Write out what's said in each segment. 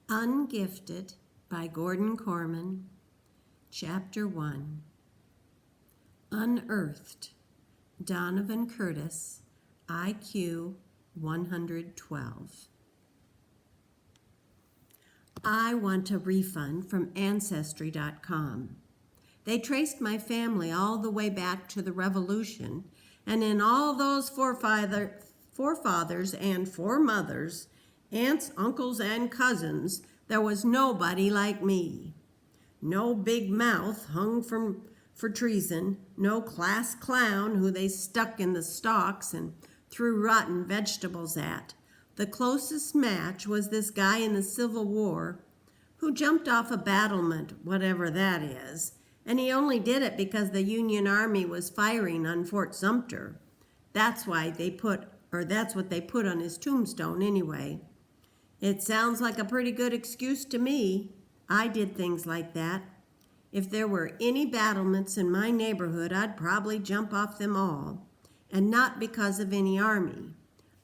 Ungifted by Korman, Chapter 1. Unearthed, Donovan Curtis, IQ 112. I want a refund from Ancestry.com. They traced my family all the way back to the Revolution, and in all those forefathers and foremothers, aunts, uncles, and cousins, there was nobody like me. No big mouth hung for treason, no class clown who they stuck in the stocks and threw rotten vegetables at. The closest match was this guy in the Civil War who jumped off a battlement, whatever that is, and he only did it because the Union Army was firing on Fort Sumter. That's what they put on his tombstone anyway. It sounds like a pretty good excuse to me. I did things like that. If there were any battlements in my neighborhood, I'd probably jump off them all, and not because of any army.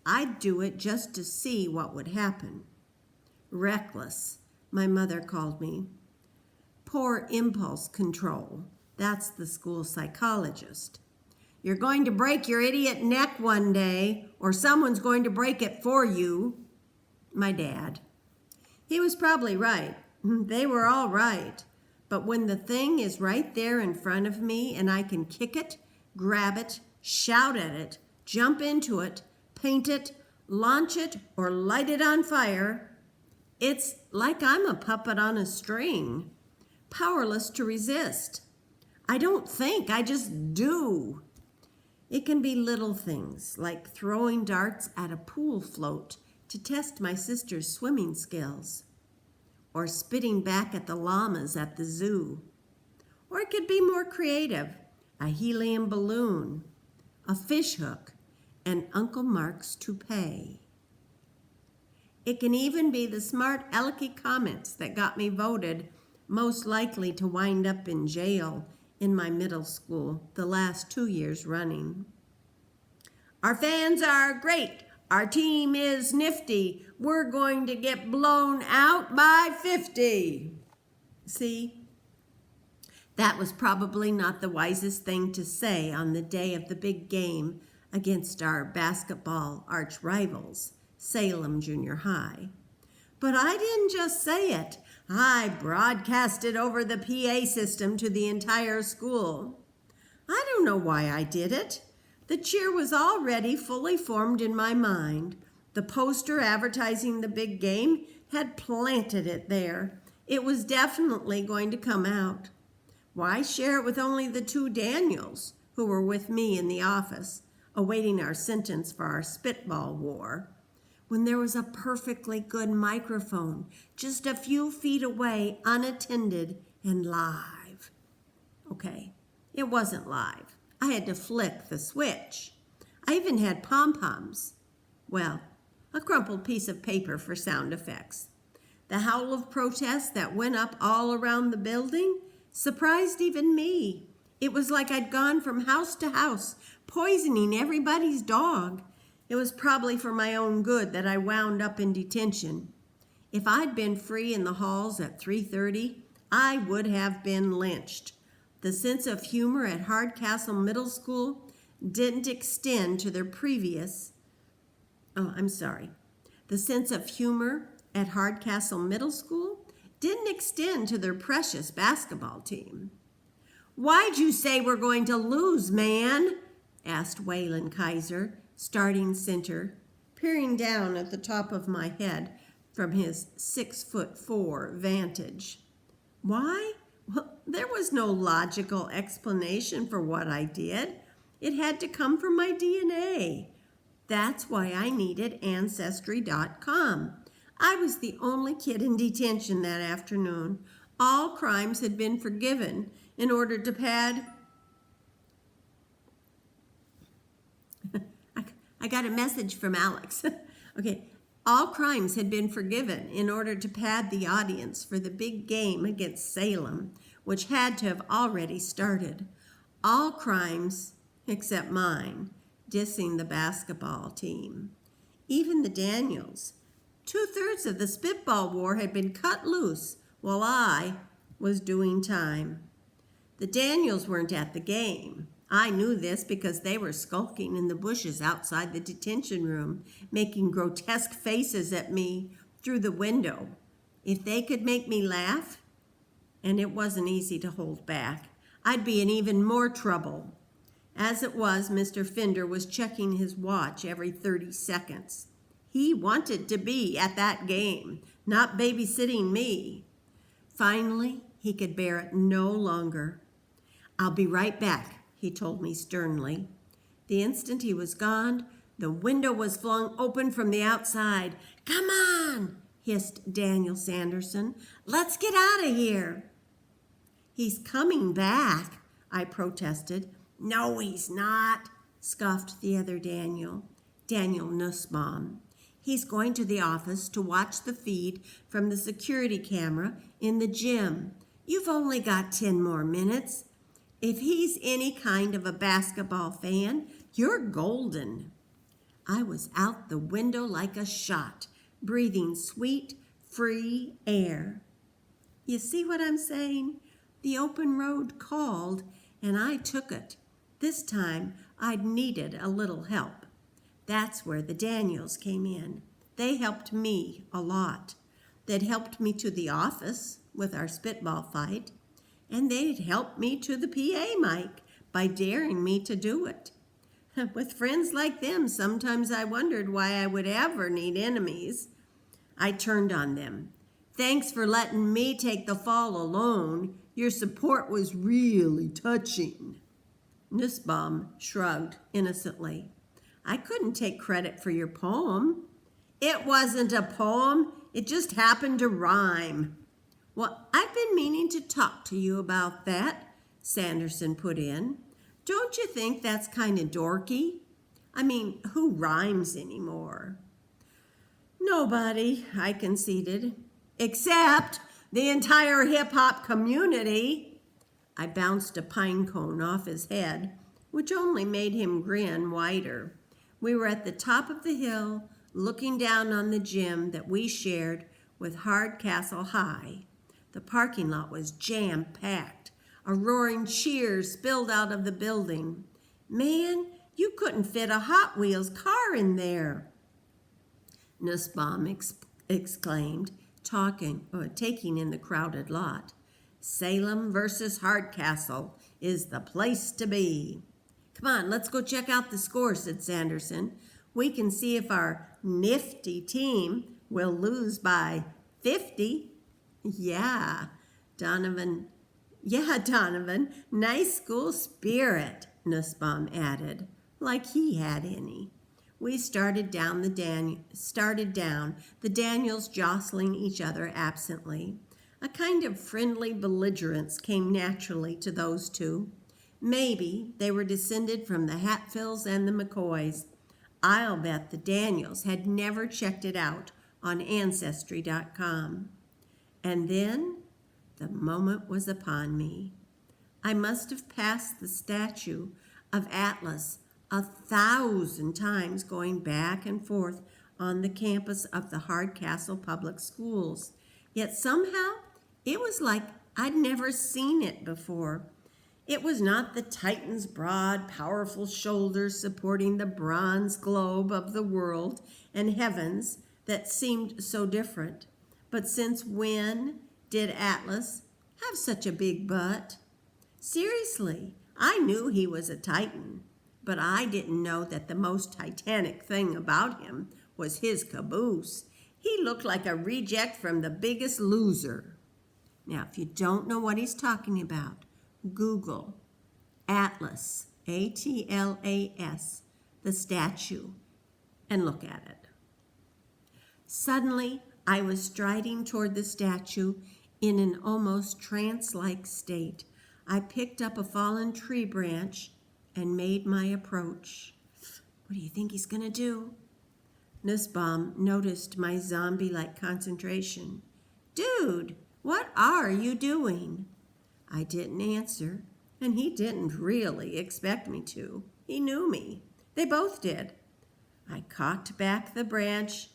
I'd do it just to see what would happen. Reckless, my mother called me. Poor impulse control. That's the school psychologist. You're going to break your idiot neck one day, or someone's going to break it for you. My dad. He was probably right. They were all right. But when the thing is right there in front of me and I can kick it, grab it, shout at it, jump into it, paint it, launch it, or light it on fire, it's like I'm a puppet on a string, powerless to resist. I don't think, I just do. It can be little things like throwing darts at a pool float to test my sister's swimming skills, or spitting back at the llamas at the zoo. Or it could be more creative, a helium balloon, a fish hook, and Uncle Mark's toupee. It can even be the smart alecky comments that got me voted most likely to wind up in jail in my middle school the last 2 years running. Our fans are great. Our team is nifty. We're going to get blown out by 50. See, that was probably not the wisest thing to say on the day of the big game against our basketball arch rivals, Salem Junior High. But I didn't just say it. I broadcasted over the PA system to the entire school. I don't know why I did it. The cheer was already fully formed in my mind. The poster advertising the big game had planted it there. It was definitely going to come out. Why share it with only the two Daniels who were with me in the office, awaiting our sentence for our spitball war, when there was a perfectly good microphone just a few feet away, unattended and live? Okay, it wasn't live. I had to flick the switch. I even had pom-poms. Well, a crumpled piece of paper for sound effects. The howl of protest that went up all around the building surprised even me. It was like I'd gone from house to house, poisoning everybody's dog. It was probably for my own good that I wound up in detention. If I'd been free in the halls at 3:30, I would have been lynched. The sense of humor at Hardcastle Middle School didn't extend to their previous... The sense of humor at Hardcastle Middle School didn't extend to their precious basketball team. "Why'd you say we're going to lose, man?" asked Waylon Kaiser, starting center, peering down at the top of my head from his 6'4" vantage. Why? Well, there was no logical explanation for what I did. It had to come from my DNA. That's why I needed Ancestry.com. I was the only kid in detention that afternoon. All crimes had been forgiven in order to pad... I got a message from Alex. Okay. All crimes had been forgiven in order to pad the audience for the big game against Salem, which had to have already started. All crimes, except mine, dissing the basketball team. Even the Daniels, 2/3 of the spitball war had been cut loose while I was doing time. The Daniels weren't at the game. I knew this because they were skulking in the bushes outside the detention room, making grotesque faces at me through the window. If they could make me laugh, and it wasn't easy to hold back, I'd be in even more trouble. As it was, Mr. Fender was checking his watch every 30 seconds. He wanted to be at that game, not babysitting me. Finally, he could bear it no longer. "I'll be right back," he told me sternly. The instant he was gone, the window was flung open from the outside. "Come on," hissed Daniel Sanderson. "Let's get out of here." "He's coming back," I protested. "No, he's not," scoffed the other Daniel Nussbaum. "He's going to the office to watch the feed from the security camera in the gym. You've only got 10 more minutes. If he's any kind of a basketball fan, you're golden." I was out the window like a shot, breathing sweet, free air. You see what I'm saying? The open road called, and I took it. This time, I'd needed a little help. That's where the Daniels came in. They helped me a lot. They'd helped me to the office with our spitball fight, and they'd helped me to the PA mic by daring me to do it. With friends like them, sometimes I wondered why I would ever need enemies. I turned on them. "Thanks for letting me take the fall alone. Your support was really touching." Nussbaum shrugged innocently. "I couldn't take credit for your poem." "It wasn't a poem. It just happened to rhyme." "Well, I've been meaning to talk to you about that," Sanderson put in. "Don't you think that's kind of dorky? I mean, who rhymes anymore?" "Nobody," I conceded. "Except the entire hip-hop community." I bounced a pine cone off his head, which only made him grin wider. We were at the top of the hill, looking down on the gym that we shared with Hardcastle High. The parking lot was jam-packed. A roaring cheer spilled out of the building. "Man, you couldn't fit a Hot Wheels car in there," Nussbaum exclaimed, taking in the crowded lot. "Salem versus Hardcastle is the place to be." "Come on, let's go check out the score," said Sanderson. "We can see if our nifty team will lose by 50. Yeah, Donovan, nice school spirit," Nussbaum added, like he had any. We started down, the Daniels jostling each other absently. A kind of friendly belligerence came naturally to those two. Maybe they were descended from the Hatfields and the McCoys. I'll bet the Daniels had never checked it out on Ancestry.com. And then the moment was upon me. I must have passed the statue of Atlas 1,000 times going back and forth on the campus of the Hardcastle Public Schools. Yet somehow it was like I'd never seen it before. It was not the Titan's broad, powerful shoulders supporting the bronze globe of the world and heavens that seemed so different. But since when did Atlas have such a big butt? Seriously, I knew he was a Titan, but I didn't know that the most titanic thing about him was his caboose. He looked like a reject from The Biggest Loser. Now, if you don't know what he's talking about, Google Atlas, Atlas, the statue, and look at it. Suddenly, I was striding toward the statue in an almost trance-like state. I picked up a fallen tree branch and made my approach. What do you think he's going to do? Nussbaum noticed my zombie-like concentration. "Dude, what are you doing?" I didn't answer, and he didn't really expect me to. He knew me. They both did. I cocked back the branch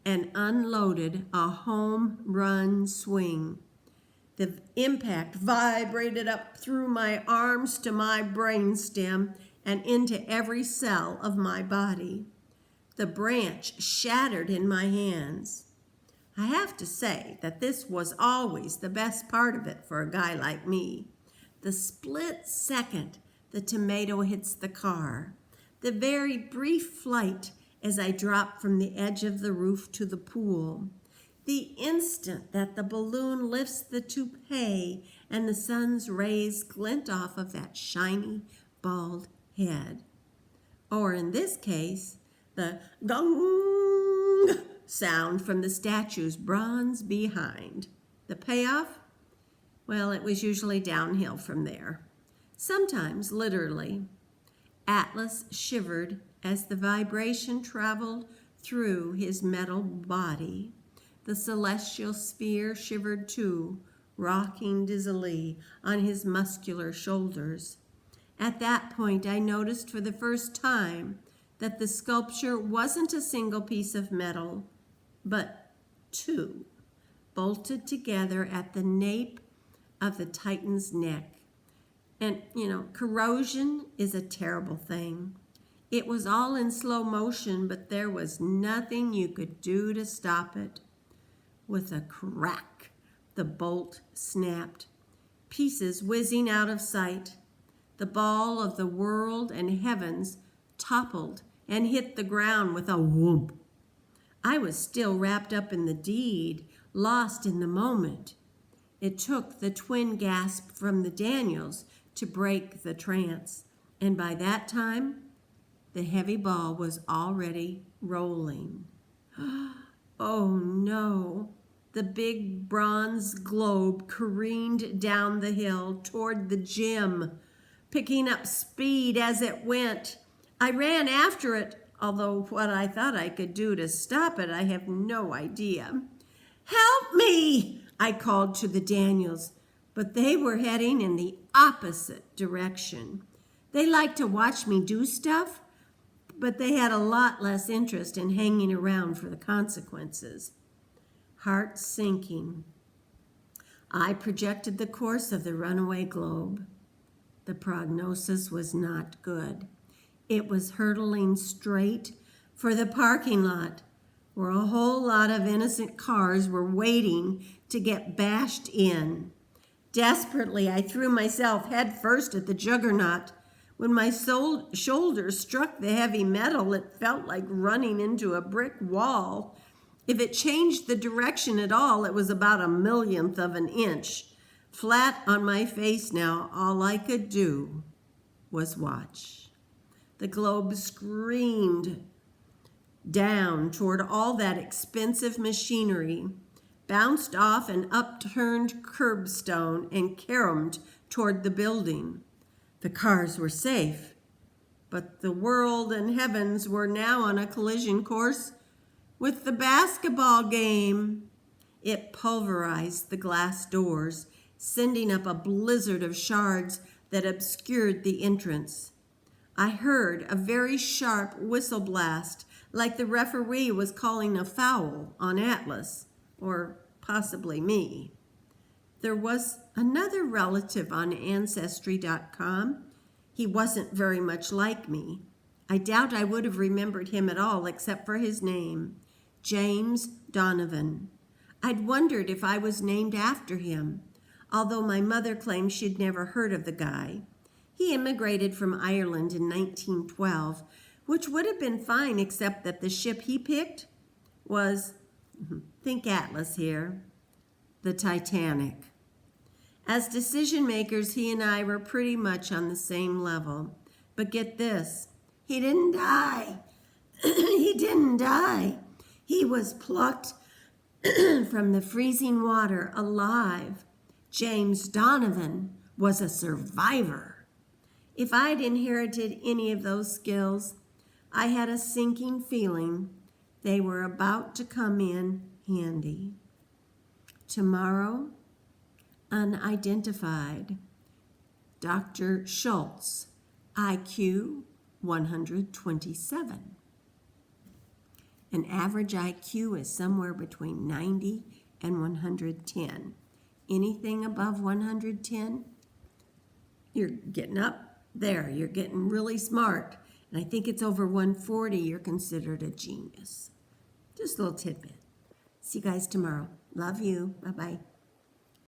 and unloaded a home run swing. The impact vibrated up through my arms to my brainstem and into every cell of my body. The branch shattered in my hands. I have to say that this was always the best part of it for a guy like me. The split second the tomato hits the car, the very brief flight as I drop from the edge of the roof to the pool, the instant that the balloon lifts the toupee and the sun's rays glint off of that shiny, bald head. Or in this case, the gong sound from the statue's bronze behind. The payoff? Well, it was usually downhill from there. Sometimes, literally. Atlas shivered as the vibration traveled through his metal body. The celestial sphere shivered too, rocking dizzily on his muscular shoulders. At that point, I noticed for the first time that the sculpture wasn't a single piece of metal, but two, bolted together at the nape of the Titan's neck. And, corrosion is a terrible thing. It was all in slow motion, but there was nothing you could do to stop it. With a crack, the bolt snapped, pieces whizzing out of sight. The ball of the world and heavens toppled and hit the ground with a whoomp. I was still wrapped up in the deed, lost in the moment. It took the twin gasp from the Daniels to break the trance, and by that time, the heavy ball was already rolling. Oh no! The big bronze globe careened down the hill toward the gym, picking up speed as it went. I ran after it, although what I thought I could do to stop it, I have no idea. "Help me!" I called to the Daniels, but they were heading in the opposite direction. They liked to watch me do stuff, but they had a lot less interest in hanging around for the consequences. Heart sinking, I projected the course of the runaway globe. The prognosis was not good. It was hurtling straight for the parking lot, where a whole lot of innocent cars were waiting to get bashed in. Desperately, I threw myself head first at the juggernaut. When my shoulders struck the heavy metal, it felt like running into a brick wall. If it changed the direction at all, it was about a millionth of an inch. Flat on my face now, all I could do was watch. The globe screamed down toward all that expensive machinery, bounced off an upturned curbstone, and caromed toward the building. The cars were safe, but the world and heavens were now on a collision course with the basketball game. It pulverized the glass doors, sending up a blizzard of shards that obscured the entrance. I heard a very sharp whistle blast, like the referee was calling a foul on Atlas, or possibly me. There was another relative on Ancestry.com. He wasn't very much like me. I doubt I would have remembered him at all except for his name, James Donovan. I'd wondered if I was named after him, although my mother claimed she'd never heard of the guy. He immigrated from Ireland in 1912, which would have been fine except that the ship he picked was, think Atlas here, the Titanic. As decision makers, he and I were pretty much on the same level. But get this, he didn't die. He didn't die. He was plucked from the freezing water alive. James Donovan was a survivor. If I'd inherited any of those skills, I had a sinking feeling they were about to come in handy. Tomorrow, unidentified. Dr. Schultz, IQ 127. An average IQ is somewhere between 90 and 110. Anything above 110, you're getting up there. You're getting really smart. And I think it's over 140, you're considered a genius. Just a little tidbit. See you guys tomorrow. Love you. Bye-bye.